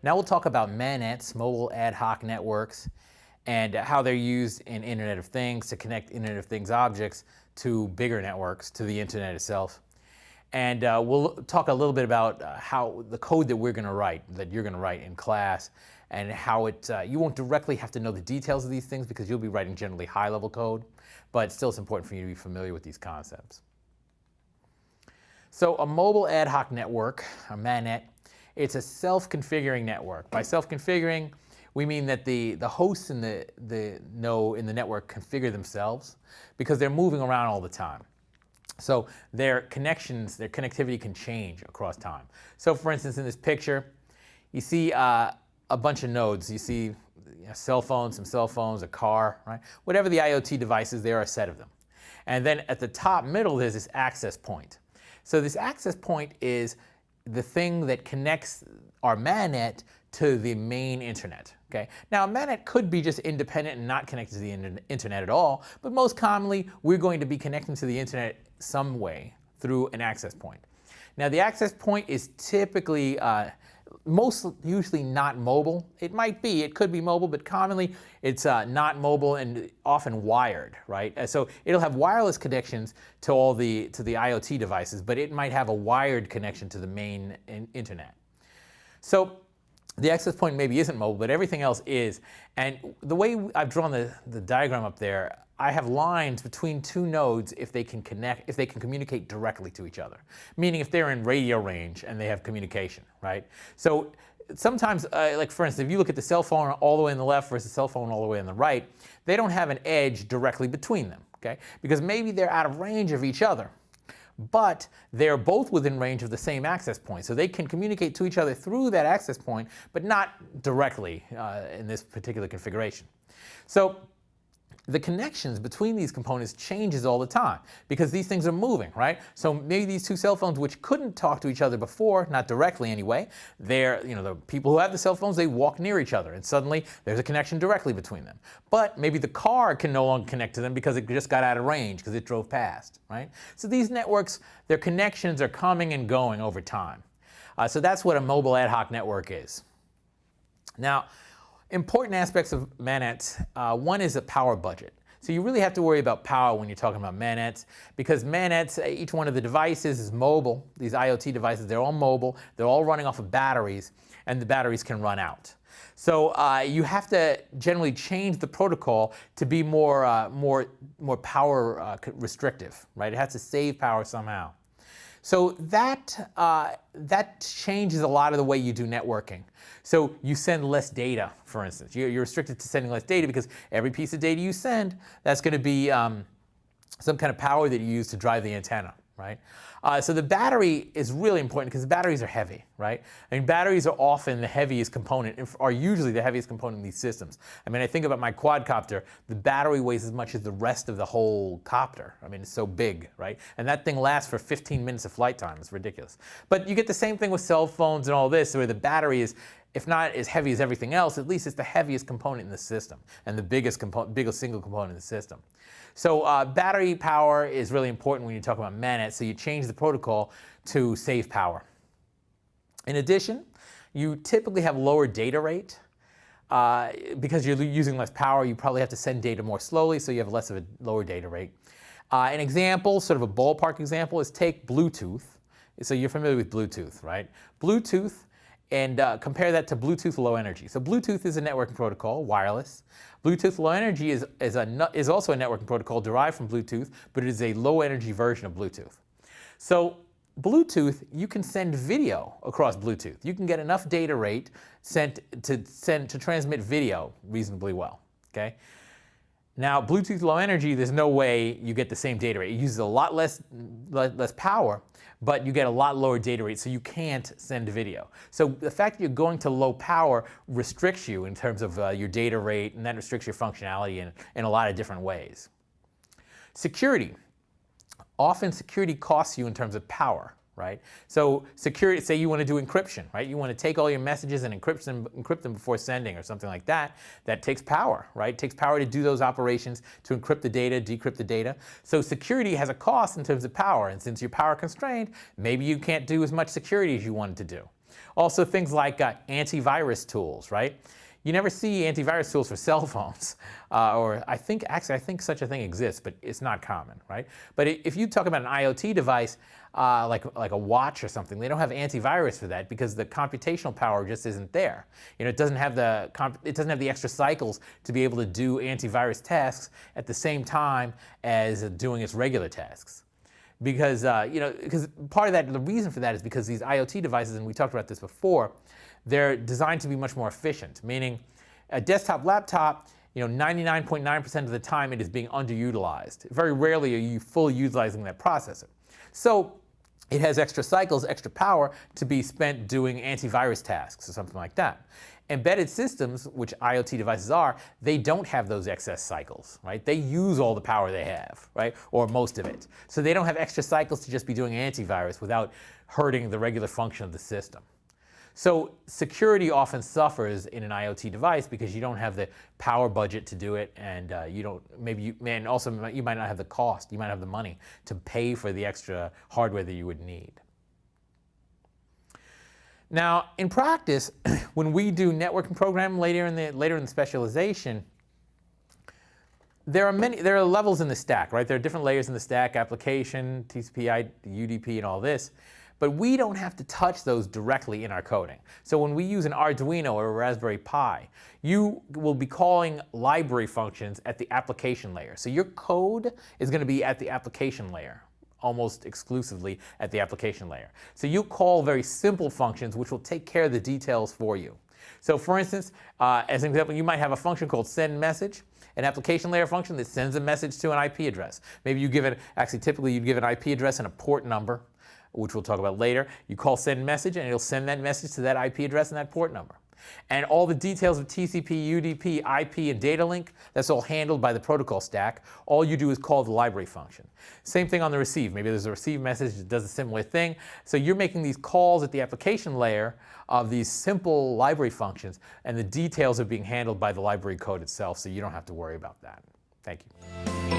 Now we'll talk about MANETs, mobile ad hoc networks, and how they're used in Internet of Things to connect Internet of Things objects to bigger networks, to the Internet itself. And we'll talk a little bit about how the code that we're going to write, that you're going to write in class, and how you won't directly have to know the details of these things because you'll be writing generally high-level code, but still it's important for you to be familiar with these concepts. So a mobile ad hoc network, a MANET, it's a self-configuring network. By self-configuring, we mean that the hosts in the network configure themselves because they're moving around all the time. So their connectivity can change across time. So for instance, in this picture, you see a bunch of nodes. You see cell phones, some cell phones, a car, right? Whatever the IoT devices, there are a set of them. And then at the top middle, there's this access point. So this access point is the thing that connects our MANET to the main internet. Okay? Now, a MANET could be just independent and not connected to the internet at all, but most commonly, we're going to be connecting to the internet some way through an access point. Now, the access point is typically, usually not mobile. It might be, it could be mobile, but commonly it's not mobile and often wired, right? So it'll have wireless connections to the IoT devices, but it might have a wired connection to the main internet. So the access point maybe isn't mobile, but everything else is. And the way I've drawn the diagram up there, I have lines between two nodes if they can communicate directly to each other. Meaning if they're in radio range and they have communication, right? So sometimes, like for instance, if you look at the cell phone all the way on the left versus the cell phone all the way on the right, they don't have an edge directly between them, okay? Because maybe they're out of range of each other, but they're both within range of the same access point. So they can communicate to each other through that access point, but not directly in this particular configuration. So the connections between these components changes all the time because these things are moving, right? So maybe these two cell phones, which couldn't talk to each other before, not directly anyway, the people who have the cell phones, they walk near each other and suddenly there's a connection directly between them. But maybe the car can no longer connect to them because it just got out of range because it drove past, right? So these networks, their connections are coming and going over time. So that's what a mobile ad hoc network is. Now, important aspects of MANETs, one is a power budget. So you really have to worry about power when you're talking about MANETs because MANETs, each one of the devices is mobile. These IoT devices, they're all mobile. They're all running off of batteries, and the batteries can run out. So you have to generally change the protocol to be more power restrictive, right? It has to save power somehow. So that changes a lot of the way you do networking. So you send less data, for instance. You're restricted to sending less data because every piece of data you send, that's going to be some kind of power that you use to drive the antenna, right? So the battery is really important because batteries are heavy, right? I mean, batteries are often the heaviest component, are usually the heaviest component in these systems. I mean, I think about my quadcopter, the battery weighs as much as the rest of the whole copter. I mean, it's so big, right? And that thing lasts for 15 minutes of flight time. It's ridiculous. But you get the same thing with cell phones and all this, where the battery is, if not as heavy as everything else, at least it's the heaviest component in the system and the biggest single component in the system. So battery power is really important when you talk about MANET, so you change the protocol to save power. In addition, you typically have lower data rate. Because you're using less power, you probably have to send data more slowly, so you have less of a lower data rate. An example, sort of a ballpark example, is take Bluetooth. So you're familiar with Bluetooth, right? Bluetooth, and compare that to Bluetooth Low Energy. So Bluetooth is a networking protocol, wireless. Bluetooth Low Energy is also a networking protocol derived from Bluetooth, but it is a low energy version of Bluetooth. So Bluetooth, you can send video across Bluetooth. You can get enough data rate to transmit video reasonably well, okay? Now, Bluetooth Low Energy, there's no way you get the same data rate. It uses a lot less power, but you get a lot lower data rate, so you can't send video. So the fact that you're going to low power restricts you in terms of your data rate, and that restricts your functionality in a lot of different ways. Security. Often security costs you in terms of power, right? So security, say you want to do encryption, right? You want to take all your messages and encrypt them before sending or something like that. That takes power, right? It takes power to do those operations, to encrypt the data, decrypt the data. So security has a cost in terms of power, and since you're power constrained, maybe you can't do as much security as you wanted to do. Also things like antivirus tools, right? You never see antivirus tools for cell phones, or I think such a thing exists, but it's not common, right? But if you talk about an IoT device, like a watch or something, they don't have antivirus for that because the computational power just isn't there. It doesn't have the extra cycles to be able to do antivirus tasks at the same time as doing its regular tasks. Because because part of that, the reason for that is because these IoT devices, and we talked about this before, they're designed to be much more efficient. Meaning, a desktop laptop, 99.9% of the time it is being underutilized. Very rarely are you fully utilizing that processor. So it has extra cycles, extra power to be spent doing antivirus tasks or something like that. Embedded systems, which IoT devices are, they don't have those excess cycles, right? They use all the power they have, right? Or most of it. So they don't have extra cycles to just be doing antivirus without hurting the regular function of the system. So security often suffers in an IoT device because you don't have the power budget to do it, and you might not have the cost, you might have the money to pay for the extra hardware that you would need. Now, in practice, when we do networking programming later in the specialization, there are levels in the stack, right? There are different layers in the stack: application, TCP, UDP, and all this. But we don't have to touch those directly in our coding. So when we use an Arduino or a Raspberry Pi, you will be calling library functions at the application layer. So your code is going to be at the application layer, almost exclusively at the application layer. So you call very simple functions which will take care of the details for you. So for instance, as an example, you might have a function called send message, an application layer function that sends a message to an IP address. Maybe you give it, typically you'd give an IP address and a port number, which we'll talk about later. You call send message and it'll send that message to that IP address and that port number. And all the details of TCP, UDP, IP, and data link, that's all handled by the protocol stack. All you do is call the library function. Same thing on the receive. Maybe there's a receive message that does a similar thing. So you're making these calls at the application layer of these simple library functions, and the details are being handled by the library code itself, so you don't have to worry about that. Thank you.